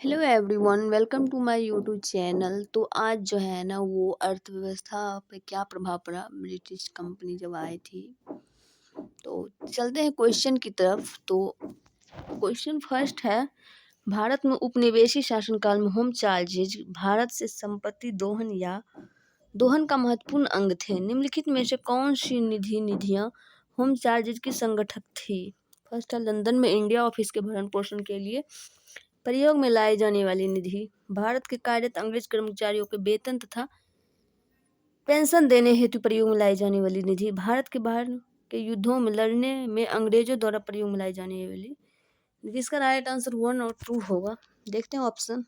Hello everyone, welcome to my YouTube channel. तो आज जो है ना वो अर्थव्यवस्था पे क्या प्रभाव पड़ा ब्रिटिश कंपनी जब आई थी। तो चलते हैं क्वेश्चन की तरफ। तो क्वेश्चन फर्स्ट है, भारत में उपनिवेशी शासनकाल में होम चार्जेज भारत से संपत्ति दोहन का महत्वपूर्ण अंग थे। निम्नलिखित में से कौन सी निधियां होम चार्जेज की संगठक थी? फर्स्ट है, लंदन में इंडिया ऑफिस के भरण पोषण के लिए प्रयोग में लाई जाने वाली निधि। भारत के कार्यरत अंग्रेज कर्मचारियों के वेतन तथा पेंशन देने हेतु प्रयोग में लाई जाने वाली निधि। भारत के बाहर के युद्धों में लड़ने में अंग्रेजों द्वारा प्रयोग में लाई जाने वाली निधि। इसका राइट आंसर 1 और 2 होगा। देखते हैं ऑप्शन।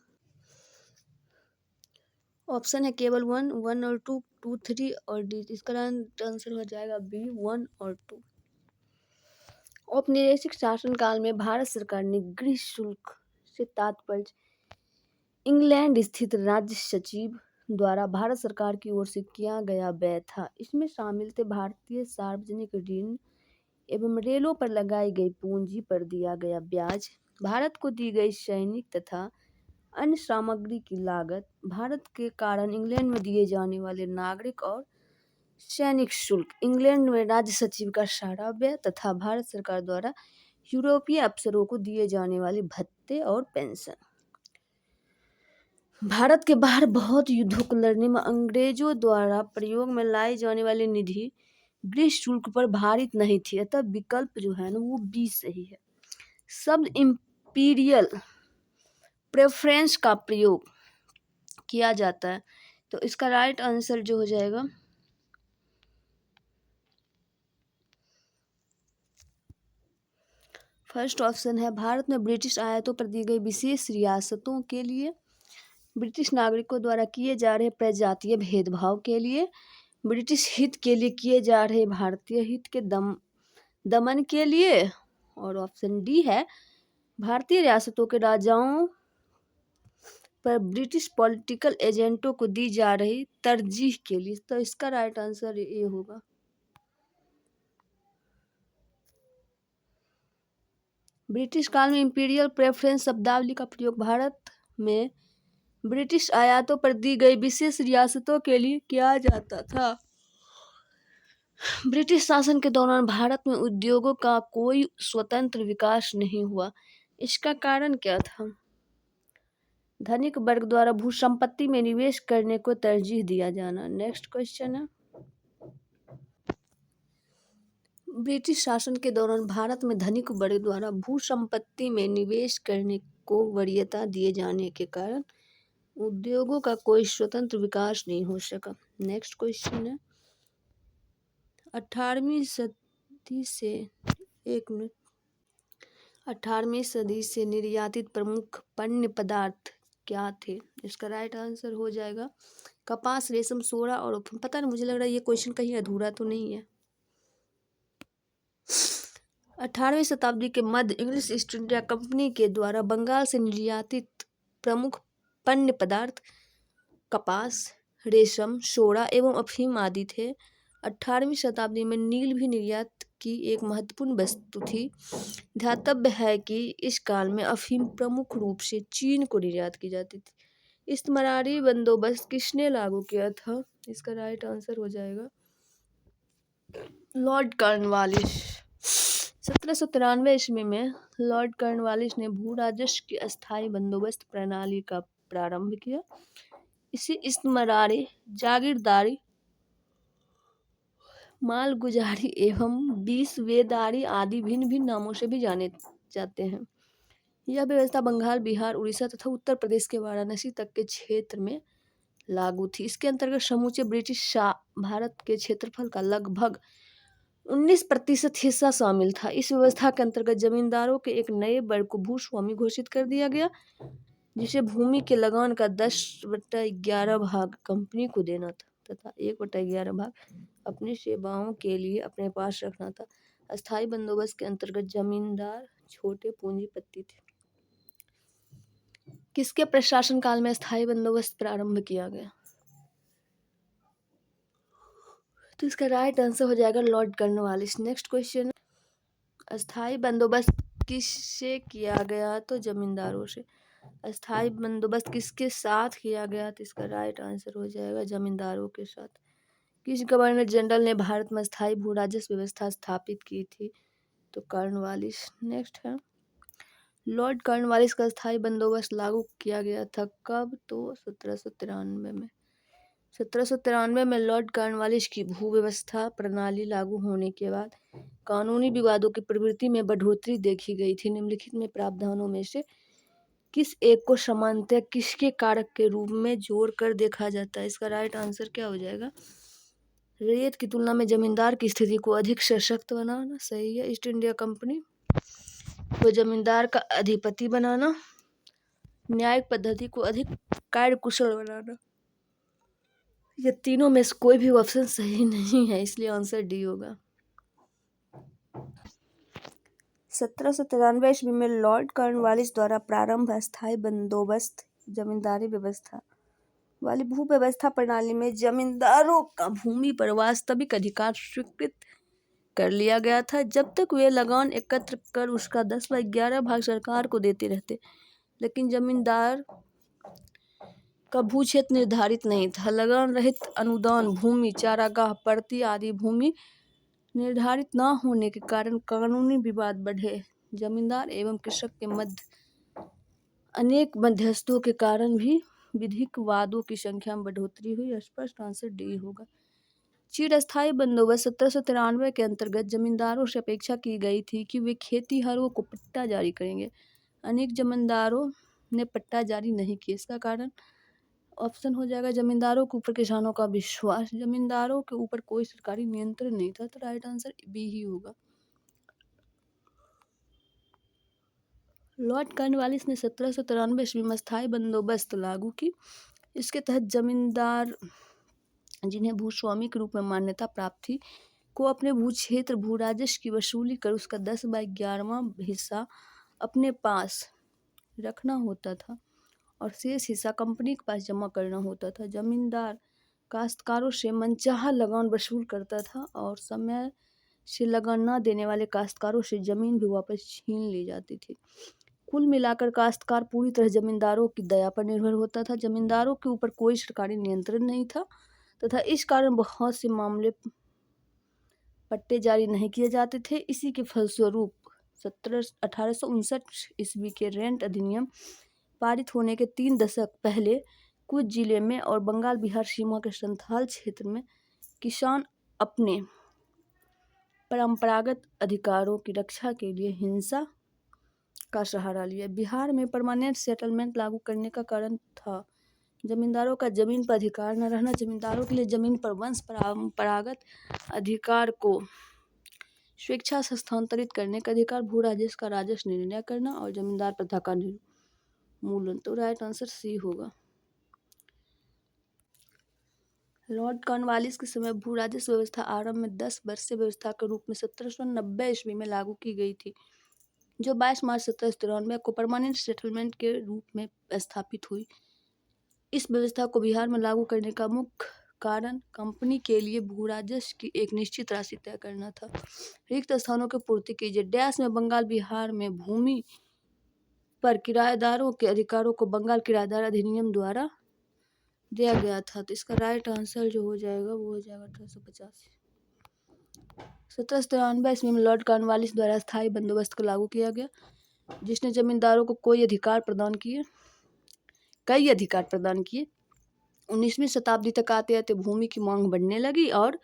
ऑप्शन है केवल 1 और 2, 2, 3 और डी। इसका राइट आंसर हो जाएगा बी, 1 और 2। औपनिवेशिक शासनकाल में भारत सरकार ने गृह शुल्क से तात्पर्य इंग्लैंड स्थित राज्य सचिव द्वारा भारत सरकार की ओर से किया गया व्यय था। इसमें शामिल थे भारतीय सार्वजनिक ऋण एवं रेलों पर लगाई गई पूंजी पर दिया गया ब्याज, भारत को दी गई सैनिक तथा अन्य सामग्री की लागत, भारत के कारण इंग्लैंड में दिए जाने वाले नागरिक और सैनिक शुल्क, इंग्लैंड में राज्य सचिव का सारा व्यय तथा भारत सरकार द्वारा यूरोपीय अफसरों को दिए जाने वाले भत्ते और पेंशन। भारत के बाहर बहुत युद्धों को लड़ने में अंग्रेजों द्वारा प्रयोग में लाई जाने वाली निधि गृह शुल्क पर भारित नहीं थी, अतः विकल्प जो है ना वो बी सही है। शब्द इंपीरियल प्रेफरेंस का प्रयोग किया जाता है, तो इसका राइट आंसर जो हो जाएगा फर्स्ट ऑप्शन है। भारत में ब्रिटिश आयातों पर दी गई विशेष रियासतों के लिए, ब्रिटिश नागरिकों द्वारा किए जा रहे प्रजातीय भेदभाव के लिए, ब्रिटिश हित के लिए किए जा रहे भारतीय हित के दमन के लिए, और ऑप्शन डी है भारतीय रियासतों के राजाओं पर ब्रिटिश पॉलिटिकल एजेंटों को दी जा रही तरजीह के लिए। तो इसका राइट आंसर ये होगा। ब्रिटिश काल में इंपीरियल प्रेफरेंस शब्दावली का प्रयोग भारत में ब्रिटिश आयातों पर दी गई विशेष रियासतों के लिए किया जाता था। ब्रिटिश शासन के दौरान भारत में उद्योगों का कोई स्वतंत्र विकास नहीं हुआ। इसका कारण क्या था? धनिक वर्ग द्वारा भूसंपत्ति में निवेश करने को तरजीह दिया जाना। नेक्स्ट क्वेश्चन है, ब्रिटिश शासन के दौरान भारत में धनिक वर्ग द्वारा भूसंपत्ति में निवेश करने को वरीयता दिए जाने के कारण उद्योगों का कोई स्वतंत्र विकास नहीं हो सका। नेक्स्ट क्वेश्चन है, 18वीं सदी से 18वीं सदी से निर्यातित प्रमुख पण्य पदार्थ क्या थे? इसका राइट आंसर हो जाएगा कपास, रेशम, सोना और पता नहीं, मुझे लग रहा है ये क्वेश्चन कहीं अधूरा तो नहीं है। 18वीं शताब्दी के मध्य इंग्लिश ईस्ट इंडिया कंपनी के द्वारा बंगाल से निर्यातित प्रमुख पण्य पदार्थ कपास, रेशम, सोना एवं अफीम आदि थे। 18वीं शताब्दी में नील भी निर्यात की एक महत्वपूर्ण वस्तु थी। ध्यातव्य है कि इस काल में अफीम प्रमुख रूप से चीन को निर्यात की जाती थी। इस्तमरारी बंदोबस्त किसने लागू किया था? इसका राइट आंसर हो जाएगा लॉर्ड कॉर्नवालिस। 1793 ईस्वी में लॉर्ड कॉर्नवालिस ने भू राजस्व की अस्थायी बंदोबस्त प्रणाली का प्रारंभ किया। इसे इस्तमरारी, जागीरदारी, मालगुजारी एवं बीसवेदारी आदि भिन्न भिन्न नामों से भी जाने जाते हैं। यह व्यवस्था बंगाल, बिहार, उड़ीसा तथा उत्तर प्रदेश के वाराणसी तक के क्षेत्र में लागू थी। इसके अंतर्गत समूचे ब्रिटिश भारत के क्षेत्रफल का लगभग 19% हिस्सा शामिल था। इस व्यवस्था के अंतर्गत जमींदारों के एक नए वर्ग को भूस्वामी घोषित कर दिया गया, जिसे भूमि के लगान का 10/11 भाग कंपनी को देना था तथा 1/11 भाग अपनी सेवाओं के लिए अपने पास रखना था। अस्थायी बंदोबस्त के अंतर्गत जमींदार छोटे पूंजीपति थे। किसके प्रशासन काल में अस्थायी बंदोबस्त प्रारंभ किया गया? तो इसका राइट आंसर हो जाएगा लॉर्ड कॉर्नवालिस। नेक्स्ट क्वेश्चन, अस्थायी बंदोबस्त किससे किया गया? तो जमींदारों से। अस्थाई बंदोबस्त किसके साथ किया गया? तो इसका राइट आंसर हो जाएगा जमींदारों के साथ। किस गवर्नर जनरल ने भारत में स्थायी भू राजस्व व्यवस्था स्थापित की थी? तो कॉर्नवालिस। नेक्स्ट है, लॉर्ड कॉर्नवालिस का स्थायी बंदोबस्त लागू किया गया था कब? तो 1793 में। 1793 में लॉर्ड कॉर्नवालिस की भू व्यवस्था प्रणाली लागू होने के बाद कानूनी विवादों की प्रवृत्ति में बढ़ोतरी देखी गई थी। निम्नलिखित में प्रावधानों में से किस एक को समानतः किसके कारक के रूप में जोड़कर देखा जाता है? इसका राइट आंसर क्या हो जाएगा? रैयत की तुलना में जमींदार की स्थिति को अधिक सशक्त बनाना, सही है। ईस्ट इंडिया कंपनी को जमींदार का अधिपति बनाना, न्यायिक पद्धति को अधिक कार्यकुशल बनाना। ये तीनों में से कोई भी ऑप्शन सही नहीं है, इसलिए आंसर डी होगा। 1793 ईस्वी में लॉर्ड कॉर्नवालिस द्वारा प्रारंभ अस्थायी बंदोबस्त जमींदारी व्यवस्था वाली भू व्यवस्था प्रणाली में जमींदारों का भूमि पर वास्तविक अधिकार स्वीकृत कर लिया गया था जब तक वे लगान एकत्र कर उसका 10/11 भाग सरकार को देते रहते। लेकिन जमींदार का भू क्षेत्र निर्धारित नहीं था। लगान रहित अनुदान भूमि, चारागाह, परती आदि भूमि निर्धारित न होने के कारण कानूनी विवाद बढ़े। जमींदार एवं कृषक के मध्य अनेक मध्यस्थों के कारण भी विधिक वादों की संख्या में बढ़ोतरी हुई। स्पष्ट आंसर डी होगा। चिरस्थायी बंदोबस्त 1793 के अंतर्गत जमींदारों से अपेक्षा की गई थी कि वे खेतीहरों को पट्टा जारी करेंगे। अनेक जमींदारों ने पट्टा जारी नहीं किया। इसका कारण ऑप्शन हो जाएगा जमींदारों के ऊपर किसानों का विश्वास। जमींदारों के ऊपर कोई सरकारी नियंत्रण नहीं था, तो राइट आंसर बी ही होगा। लॉर्ड कॉर्नवालिस ने 1793 ईस्वी में स्थायी बंदोबस्त लागू की। इसके तहत जमींदार जिन्हें भूस्वामी के रूप में मान्यता प्राप्त थी को अपने भू क्षेत्र भू राजस्व की वसूली कर उसका 10/11वां हिस्सा अपने पास रखना होता था और शेष हिस्सा कंपनी के पास जमा करना होता था। जमींदार काश्तकारों से मनचाहा लगान वसूल करता था और समय से लगान न देने वाले काश्तकारों से जमीन भी वापस छीन ली जाती थी। कुल मिलाकर काश्तकार पूरी तरह जमींदारों की दया पर निर्भर होता था। जमींदारों के ऊपर कोई सरकारी नियंत्रण नहीं था तथा इस कारण बहुत से मामले पट्टे जारी नहीं किए जाते थे। इसी के फलस्वरूप 1859 ईस्वी के रेंट अधिनियम पारित होने के 3 दशक पहले कुछ जिले में और बंगाल बिहार सीमा के संथाल क्षेत्र में किसान अपने परंपरागत अधिकारों की रक्षा के लिए हिंसा का सहारा लिया। बिहार में परमानेंट सेटलमेंट लागू करने का कारण था जमींदारों का जमीन पर अधिकार न रहना। जमींदारों के लिए जमीन पर वंश परंपरागत अधिकार को स्वेच्छा से हस्तांतरित करने का अधिकार, भू राजस्व का राजस्व निर्णय करना और जमींदार प्रथा का निर्मूलन। तो राइट आंसर सी होगा। लॉर्ड कॉर्नवालिस के समय भू राजस्व व्यवस्था आरंभ में 10 वर्षीय व्यवस्था के रूप में 1790 ईस्वी में लागू की गई थी, जो 22 मार्च 1793 को परमानेंट सेटलमेंट के रूप में स्थापित हुई। इस व्यवस्था को बिहार में लागू करने का मुख्य कारण कंपनी के लिए भू राजस्व की एक निश्चित राशि तय करना था। रिक्त स्थानों की पूर्ति कीजिए। डैश में बंगाल बिहार में भूमि पर किराएदारों के अधिकारों को बंगाल किराएदार अधिनियम द्वारा दिया गया था। तो इसका राइट आंसर जो हो जाएगा वो हो जाएगा 1885। 1793 ईस्वी में लॉर्ड कॉर्नवालिस द्वारा स्थायी बंदोबस्त को लागू किया गया, जिसने जमींदारों को कई अधिकार प्रदान किए। 19वीं शताब्दी तक आते आते भूमि की मांग बढ़ने लगी और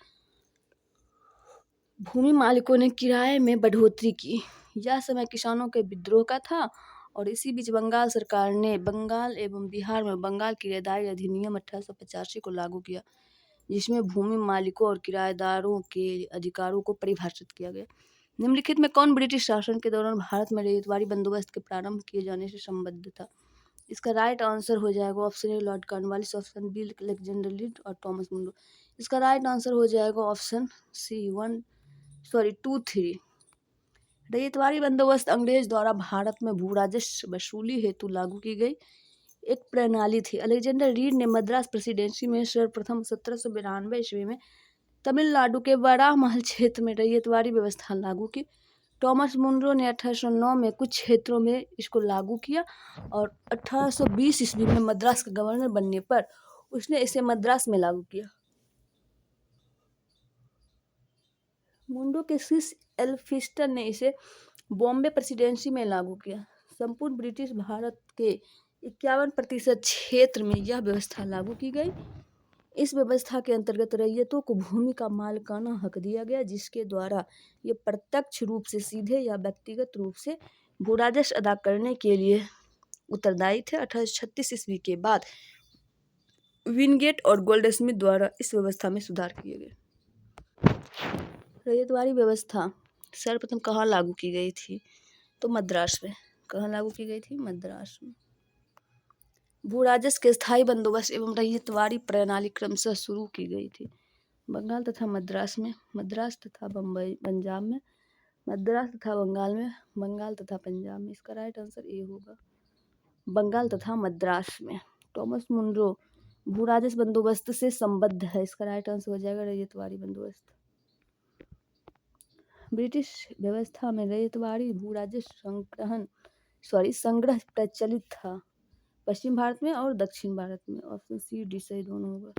भूमि मालिकों ने किराए में बढ़ोतरी की। यह समय किसानों के विद्रोह का था और इसी बीच बंगाल सरकार ने बंगाल एवं बिहार में बंगाल किराएदारी अधिनियम 1885 को लागू किया, जिसमें भूमि मालिकों और किराएदारों के अधिकारों को परिभाषित किया गया। निम्नलिखित में कौन ब्रिटिश शासन के दौरान भारत में रैयतवाड़ी बंदोबस्त के प्रारंभ किए जाने से संबद्ध था? इसका राइट आंसर हो जाएगा option A Lord Cornwallis, option B Alexander Read और थॉमस मुनरो। इसका राइट आंसर हो जाएगा ऑप्शन सी 2, 3। रैयतवाड़ी बंदोबस्त अंग्रेज द्वारा भारत में भू राजस्व वसूली हेतु लागू की गई एक प्रणाली थी। अलेक्जेंडर रीड ने मद्रास प्रेसिडेंसी में सर्वप्रथम 1792 ईस्वी में तमिलनाडु के वराहमहल क्षेत्र में रैयतवाड़ी व्यवस्था लागू की। टॉमस मुनरो ने 1809 में कुछ क्षेत्रों में इसको लागू किया और 1820 ईस्वी में मद्रास का गवर्नर बनने पर उसने इसे मद्रास में लागू किया। मुंडो के शिष्य एल्फिस्टन ने इसे बॉम्बे प्रेसिडेंसी में लागू किया। संपूर्ण ब्रिटिश भारत के 51% क्षेत्र में यह व्यवस्था लागू की गई। इस व्यवस्था के अंतर्गत रैयतों को भूमि का मालिकाना हक दिया गया, जिसके द्वारा ये प्रत्यक्ष रूप से सीधे या व्यक्तिगत रूप से भू राजस्व अदा करने के लिए उत्तरदायी थे। 1836 ईस्वी के बाद विनगेट और गोल्डस्मिथ द्वारा इस व्यवस्था में सुधार किए गए। रैयतवाड़ी व्यवस्था सर्वप्रथम कहाँ लागू की गई थी? तो मद्रास में। कहाँ लागू की गई थी? मद्रास में। भू राजस्व के स्थायी बंदोबस्त एवं रैयतवाड़ी प्रणाली क्रमशः शुरू की गई थी बंगाल तथा मद्रास में, मद्रास तथा बम्बई पंजाब में, मद्रास तथा बंगाल में, बंगाल तथा पंजाब में। इसका राइट आंसर ए होगा, बंगाल तथा मद्रास में। टॉमस मुनरो भू राजस्व बंदोबस्त से संबद्ध है। इसका राइट आंसर हो जाएगा रैयतवाड़ी बंदोबस्त। ब्रिटिश व्यवस्था में रैयतवाड़ी भू राजस्व संग्रह प्रचलित था पश्चिम भारत में और दक्षिण भारत में। ऑप्शन सी डी सही दोनों होगा।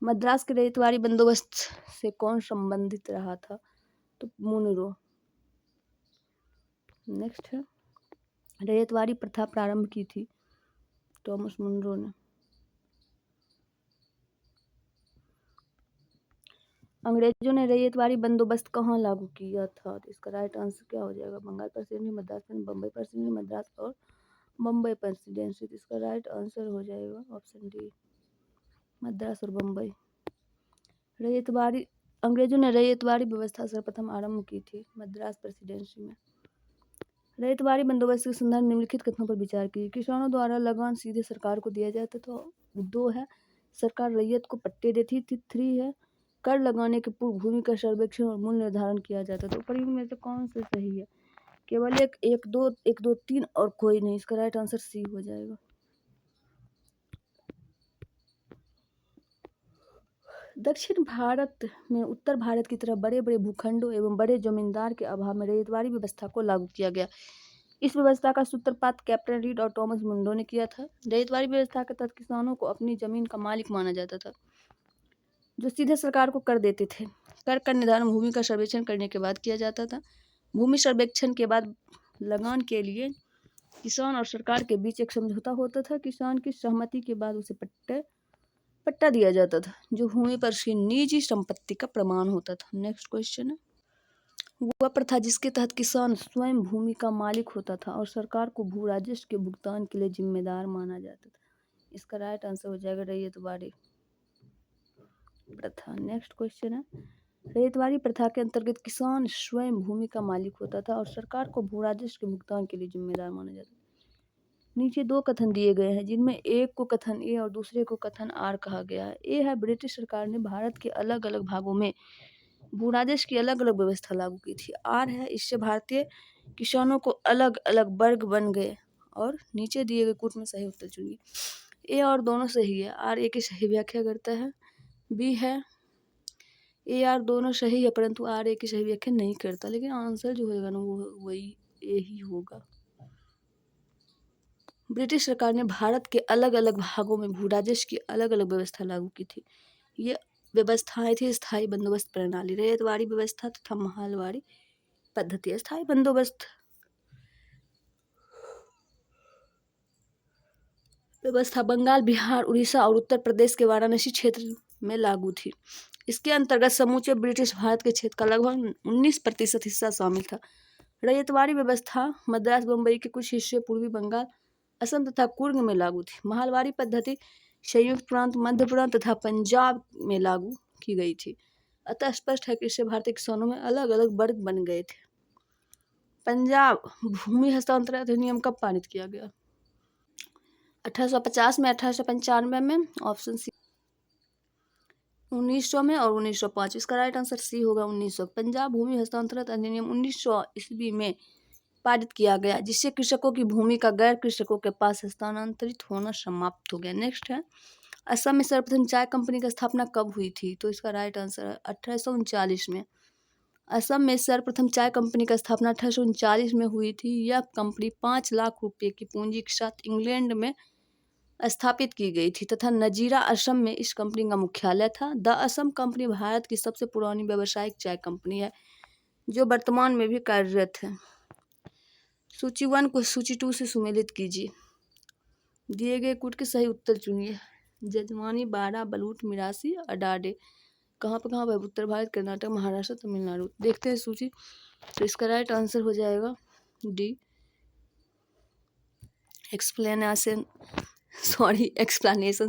मद्रास के रैयतवाड़ी बंदोबस्त से कौन संबंधित रहा था? तो मुनरो। नेक्स्ट है, रैयतवाड़ी प्रथा प्रारंभ की थी टॉमस मुनरो ने। अंग्रेजों ने रैयतवाड़ी बंदोबस्त कहाँ लागू किया था? तो इसका राइट आंसर क्या हो जाएगा? Bengal presidency, Madras presidency, Bombay presidency, Madras और बम्बई प्रेसिडेंसी। तो इसका राइट आंसर हो जाएगा ऑप्शन डी, मद्रास और बम्बई। रैयतवाड़ी अंग्रेजों ने रैयतवाड़ी व्यवस्था सर्वप्रथम आरंभ की थी मद्रास प्रेसिडेंसी में। रैयतवाड़ी बंदोबस्त के संदर्भ निम्नलिखित कथनों पर विचार कीजिए। किसानों द्वारा लगान सीधे सरकार को दिया जाता था। 2 है, सरकार रैयत को पट्टे देती थी। 3 है, कर लगाने के पूर्व भूमि का सर्वेक्षण और मूल्य निर्धारण किया जाता था। ऊपर में से कौन सा सही है? केवल एक दो 3 और कोई नहीं। इसका राइट आंसर सी हो जाएगा। दक्षिण भारत में उत्तर भारत की तरह बड़े बड़े भूखंडों एवं बड़े जमींदार के अभाव में रैयतवाड़ी व्यवस्था को लागू किया गया। इस व्यवस्था का सूत्रपात कैप्टन रीड और टॉमस मुंडो ने किया था। रैयतवाड़ी व्यवस्था के तहत किसानों को अपनी जमीन का मालिक माना जाता था, जो सीधे सरकार को कर देते थे। कर का निर्धारण भूमि का सर्वेक्षण करने के बाद किया जाता था। भूमि सर्वेक्षण के बाद लगान के लिए किसान और सरकार के बीच एक समझौता होता था। किसान की सहमति के बाद उसे पट्टा दिया जाता था, जो भूमि पर उसकी निजी संपत्ति का प्रमाण होता था। नेक्स्ट क्वेश्चन है, वह प्रथा जिसके तहत किसान स्वयं भूमि का मालिक होता था और सरकार को भू राजस्व के भुगतान के लिए जिम्मेदार माना जाता था। इसका राइट आंसर हो जाएगा रैयतवाड़ी प्रथा। नेक्स्ट क्वेश्चन है, रैयतवाड़ी प्रथा के अंतर्गत किसान स्वयं भूमि का मालिक होता था और सरकार को भू राजस्व के भुगतान के लिए जिम्मेदार माना जाता था। नीचे 2 कथन दिए गए हैं, जिनमें एक को कथन ए और दूसरे को कथन आर कहा गया है। ए है, ब्रिटिश सरकार ने भारत के अलग अलग भागों में भू राजस्व की अलग अलग व्यवस्था लागू की थी। आर है, इससे भारतीय किसानों को अलग अलग वर्ग बन गए। और नीचे दिए गए कूट में सही उत्तर चुनिए। ए और दोनों सही है। आर ए की सही व्याख्या करता है। बी है, ए आर दोनों सही है परंतु आर ए की सही व्याख्या नहीं करता, लेकिन आंसर जो होगा ना वो वही ए ही होगा। ब्रिटिश सरकार ने भारत के अलग अलग भागों में भू राजस्व की अलग अलग व्यवस्था लागू की थी। ये व्यवस्थाएं थी स्थायी बंदोबस्त प्रणाली, रैयतवाड़ी व्यवस्था तथा महलवाड़ी पद्धति। स्थायी बंदोबस्त व्यवस्था बंगाल, बिहार, उड़ीसा और उत्तर प्रदेश के वाराणसी क्षेत्र में लागू थी। इसके अंतर्गत समूचे ब्रिटिश भारत के क्षेत्र का लगभग 19% हिस्सा शामिल था। रैयतवाड़ी व्यवस्था मद्रास, बम्बई के कुछ हिस्से, पूर्वी बंगाल, असम तथा कुर्ग में लागू थी। महलवाड़ी पद्धति संयुक्त प्रांत, मध्य प्रांत तथा पंजाब में लागू की गई थी। अतः स्पष्ट है कि इससे भारतीय किसानों में अलग अलग वर्ग बन गए थे। पंजाब भूमि हस्तांतरण अधिनियम कब पारित किया गया? 1850 में, 1895 में, ऑप्शन सी 1900 में और 1905। इसका राइट आंसर सी होगा 1900। पंजाब भूमि हस्तांतरण अधिनियम 1900 ईस्वी में पारित किया गया, जिससे कृषकों की भूमि का गैर कृषकों के पास हस्तांतरित होना समाप्त हो गया। नेक्स्ट है, असम में सर्वप्रथम चाय कंपनी की स्थापना कब हुई थी? तो इसका राइट आंसर है 1839 में। असम में सर्वप्रथम चाय कंपनी का स्थापना 1839 में हुई थी। यह कंपनी 5 लाख रुपए की पूंजी के साथ इंग्लैंड में स्थापित की गई थी तथा नजीरा असम में इस कंपनी का मुख्यालय था। द असम कंपनी भारत की सबसे पुरानी व्यावसायिक चाय कंपनी है जो वर्तमान में भी कार्यरत है। सूची 1 को सूची 2 से सुमेलित कीजिए। दिए गए कूट के सही उत्तर चुनिए। जजमानी, बाड़ा, बलूट, मिरासी, अडाडे कहाँ पे उत्तर भारत, कर्नाटक, महाराष्ट्र, तमिलनाडु। देखते हैं सूची। तो इसका राइट आंसर हो जाएगा डी, एक्सप्लेनेशन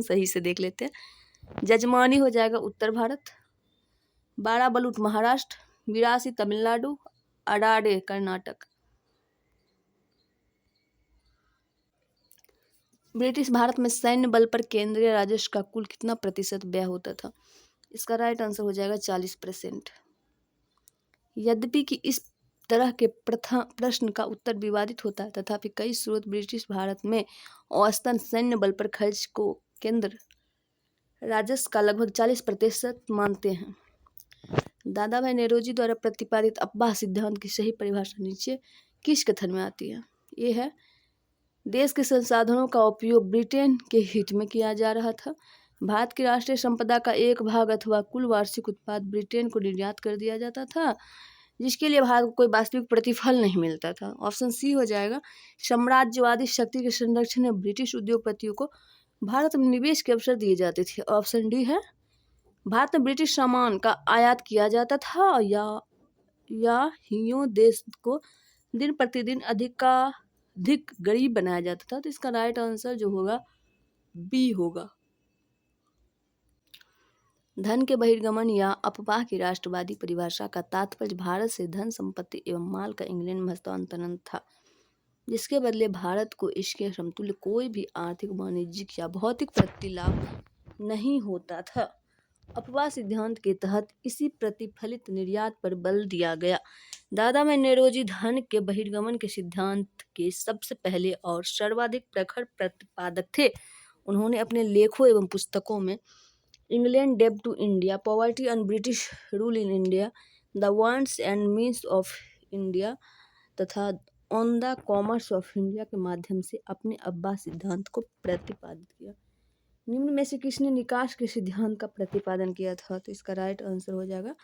सही से देख लेते हैं। जजमानी हो जाएगा उत्तर भारत, बाड़ा बलूट महाराष्ट्र, मिरासी तमिलनाडु, अडाडे कर्नाटक। ब्रिटिश भारत में सैन्य बल पर केंद्रीय राजस्व का कुल कितना प्रतिशत व्यय होता था? इसका राइट आंसर हो जाएगा 40%। यद्यपि कि इस तरह के प्रश्न का उत्तर विवादित होता है, तथापि कई स्रोत ब्रिटिश भारत में औसतन सैन्य बल पर खर्च को केंद्र राजस्व का लगभग 40% मानते हैं। दादा भाई नेरोजी द्वारा प्रतिपादित अफवाह सिद्धांत की सही परिभाषा नीचे किस कथन में आती है? ये है, देश के संसाधनों का उपयोग ब्रिटेन के हित में किया जा रहा था। भारत की राष्ट्रीय संपदा का एक भाग अथवा कुल वार्षिक उत्पाद ब्रिटेन को निर्यात कर दिया जाता था, जिसके लिए भारत को कोई वास्तविक प्रतिफल नहीं मिलता था। ऑप्शन सी हो जाएगा, साम्राज्यवादी शक्ति के संरक्षण में ब्रिटिश उद्योगपतियों को भारत में निवेश के अवसर दिए जाते थे। ऑप्शन डी है, भारत में ब्रिटिश सामान का आयात किया जाता था या यूं देश को दिन प्रतिदिन अधिक गरीब बनाया जाता था। तो इसका राइट आंसर जो होगा बी होगा। धन के बहिर्गमन या अपवाह की राष्ट्रवादी परिभाषा का तात्पर्य भारत से धन संपत्ति एवं माल का इंग्लैंड में हस्तांतरण था, जिसके बदले भारत को इसके समतुल्य कोई भी आर्थिक, वाणिज्यिक या भौतिक प्रतिलाभ नहीं होता था। अपवाह सिद्धांत के तहत इसी प्रतिफलित निर्यात पर बल दिया गया। दादा भाई नेरोजी धन के बहिर्गमन के सिद्धांत के सबसे पहले और सर्वाधिक प्रखर प्रतिपादक थे। उन्होंने अपने लेखों एवं पुस्तकों में इंग्लैंड डेब्ट to India, poverty and British rule in India, the wants and means of India तथा on the commerce of India के माध्यम से अपने अपवाह सिद्धांत को प्रतिपादित किया। निम्न में से किसने निकास के सिद्धांत का प्रतिपादन किया था? तो इसका राइट आंसर हो जाएगा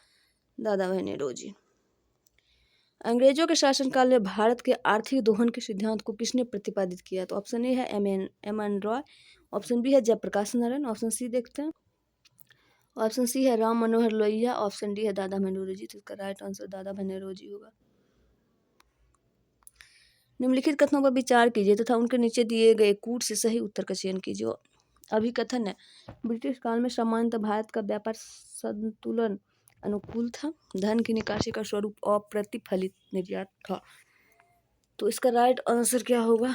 दादा भाई नेरोजी। अंग्रेजों के शासनकाल में भारत के आर्थिक दोहन के सिद्धांत को किसने प्रतिपादित किया? तो ऑप्शन ए है M N Roy, option B है जयप्रकाश नारायण, ऑप्शन सी देखते हैं, ऑप्शन सी है राम मनोहर लोहिया, ऑप्शन डी है दादा भाई नेरोजी। तो इसका राइट आंसर दादा भाई नेरोजी होगा। निम्नलिखित कथनों पर विचार कीजिए तथा उनके नीचे दिए गए कूट से सही उत्तर का चयन कीजिए। अभिकथन है, ब्रिटिश काल में सामान्यतः भारत का व्यापार संतुलन अनुकूल था। धन की निकासी का स्वरूप अप्रतिफलित निर्यात था। तो इसका राइट आंसर क्या होगा?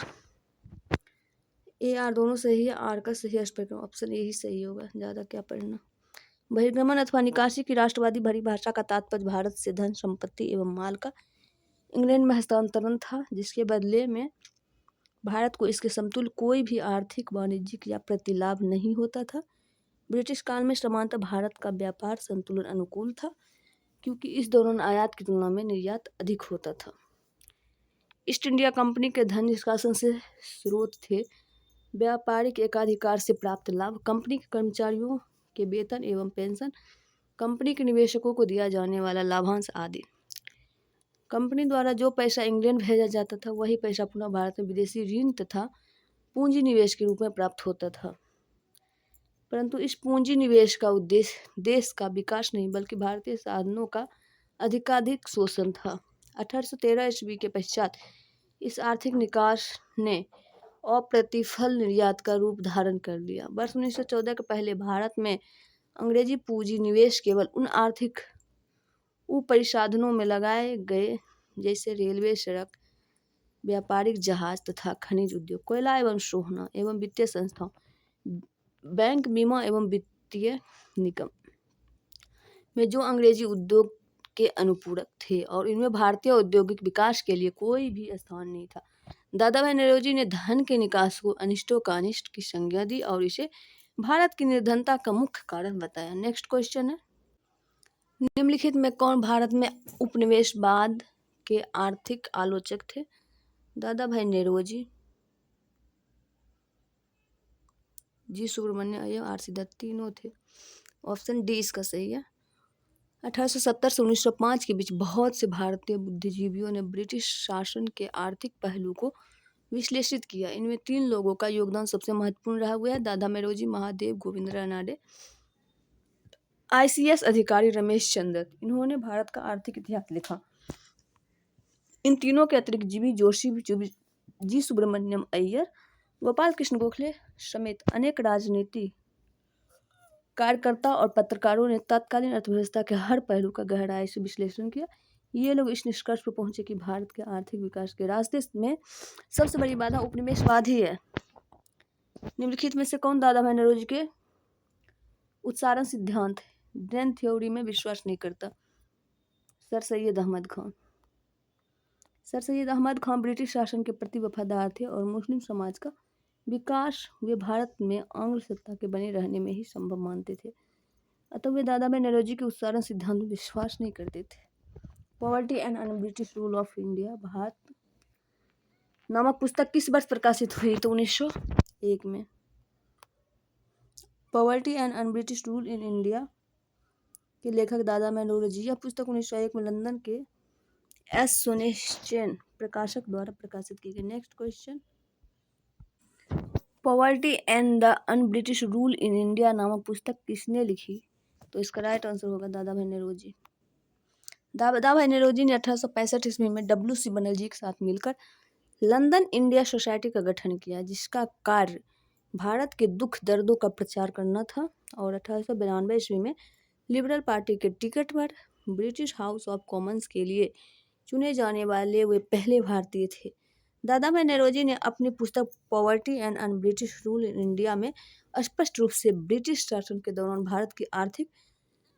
ए आर दोनों सही है, आर का सही स्पेक्ट्रम ऑप्शन ए ही सही होगा, ज़्यादा क्या पढ़ना। बहिर्गमन अथवा निकासी की राष्ट्रवादी परिभाषा का तात्पर्य भारत से धन संपत्ति एवं माल का इंग्लैंड में हस्तांतरण था, जिसके बदले में भारत को इसके समतुल्य कोई भी आर्थिक, वाणिज्यिक या प्रतिलाभ नहीं होता था। ब्रिटिश काल में सामान्यतः भारत का व्यापार संतुलन अनुकूल था, क्योंकि इस दौरान आयात की तुलना में निर्यात अधिक होता था। ईस्ट इंडिया कंपनी के धन निष्कासन से स्रोत थे व्यापारिक एकाधिकार से प्राप्त लाभ, कंपनी के कर्मचारियों के वेतन एवं पेंशन, कंपनी के निवेशकों को दिया जाने वाला लाभांश आदि। कंपनी द्वारा जो पैसा इंग्लैंड भेजा जाता था, वही पैसा पुनः भारत में विदेशी ऋण तथा पूंजी निवेश के रूप में प्राप्त होता था। परंतु इस पूंजी निवेश का उद्देश्य देश का विकास नहीं, बल्कि भारतीय साधनों का अधिकाधिक शोषण था। 1813 ईस्वी के पश्चात इस आर्थिक निकास ने अप्रतिफल निर्यात का रूप धारण कर लिया। वर्ष 1914 के पहले भारत में अंग्रेजी पूंजी निवेश केवल उन आर्थिक उपरिसाधनों में लगाए गए जैसे रेलवे, सड़क, व्यापारिक जहाज तथा खनिज उद्योग, कोयला एवं सोना एवं वित्तीय संस्थाओं, बैंक, बीमा एवं वित्तीय निगम में जो अंग्रेजी उद्योग के अनुपूरक थे और इनमें भारतीय औद्योगिक विकास के लिए कोई भी स्थान नहीं था। दादा भाई नेरोजी ने धन के निकास को अनिष्टों का अनिष्ट की संज्ञा दी और इसे भारत की निर्धनता का मुख्य कारण बताया। नेक्स्ट क्वेश्चन है, निम्नलिखित में कौन भारत में उपनिवेशवाद के आर्थिक आलोचक थे? दादा भाई नेरोजी, जी सुब्रमण्यम अय्यर, आर.सी. दत्त, तीनों थे। ऑप्शन डी इसका सही है। 1870 से 1905 के बीच बहुत से भारतीय बुद्धिजीवियों ने ब्रिटिश शासन के आर्थिक पहलू को विश्लेषित किया। इनमें 3 लोगों का योगदान सबसे महत्वपूर्ण रहा हुआ है: दादा मेरोजी, महादेव गोविंद रानाडे, आईसीएस अधिकारी रमेश चंद्र। इन्होंने भारत का आर्थिक इतिहास लिखा। इन तीनों के अतिरिक्त जीवी जोशी, जी सुब्रमण्यम अय्यर, गोपाल कृष्ण गोखले समेत अनेक राजनीति कार्यकर्ता और पत्रकारों ने तत्कालीन अर्थव्यवस्था के हर पहलू का गहराई से विश्लेषण किया। ये लोग इस निष्कर्ष पर पहुंचे कि भारत के आर्थिक विकास के रास्ते में सबसे बड़ी बाधा उपनिवेशवाद ही है। निम्नलिखित में से कौन दादा भाई नौरोजी के उत्सारण सिद्धांत ड्रेन थ्योरी में विश्वास नहीं करता? Sir Syed Ahmed Khan. Sir Syed Ahmed Khan British शासन के प्रति वफादार थे और मुस्लिम समाज का विकास वे भारत में आंग्ल सत्ता के बने रहने में ही संभव मानते थे। अतः वे दादा भाई नौरोजी के उत्सारण सिद्धांत में विश्वास नहीं करते थे। Poverty and un British rule of India Bharat नामक पुस्तक किस वर्ष प्रकाशित हुई? तो 1901 में। Poverty and un British rule in India के लेखक दादा भाई नौरोजी। यह पुस्तक 1901 में लंदन के एस सोनेस्चेन प्रकाशक द्वारा प्रकाशित की गई। Next question, poverty and the un British rule in India नामक पुस्तक किसने लिखी? तो इसका राइट आंसर होगा दादा भाई नौरोजी। दादा भाई नौरोजी ने 1865 ईस्वी में W.C. बनर्जी के साथ मिलकर लंदन इंडिया सोसाइटी का गठन किया, जिसका कार्य भारत के दुख दर्दों का प्रचार करना था। और 1892 ईस्वी में लिबरल पार्टी के टिकट पर ब्रिटिश हाउस ऑफ कॉमन्स के लिए चुने जाने वाले वे पहले भारतीय थे। दादा भाई नौरोजी ने अपनी पुस्तक poverty and un British rule in India में स्पष्ट रूप से ब्रिटिश शासन के दौरान भारत की आर्थिक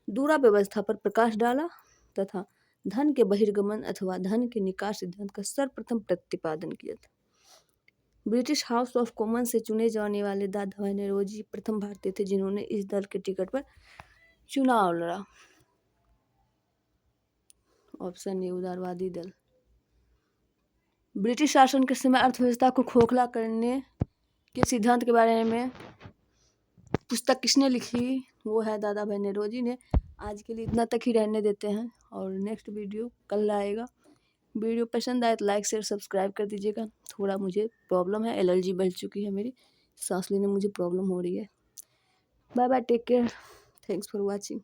दुराव्यवस्था पर प्रकाश डाला तथा धन के बहिर्गमन अथवा धन के निकास सिद्धांत का सर्वप्रथम प्रतिपादन किया था। ब्रिटिश हाउस ऑफ कॉमन्स से चुने जाने वाले दादा भाई नौरोजी प्रथम भारतीय थे जिन्होंने इस दल के टिकट पर चुनाव लड़ा। ऑप्शन ए उदारवादी दल। ब्रिटिश शासन के समय अर्थव्यवस्था को खोखला करने के सिद्धांत के बारे में पुस्तक किसने लिखी? वो है दादा भाई नौरोजी ने। आज के लिए इतना तक ही रहने देते हैं और नेक्स्ट वीडियो कल आएगा। वीडियो पसंद आए तो लाइक शेयर सब्सक्राइब कर दीजिएगा। थोड़ा मुझे प्रॉब्लम है, एलर्जी बढ़ चुकी है, मेरी सांस लेने मुझे प्रॉब्लम हो रही है। Bye bye, take care, thanks for watching.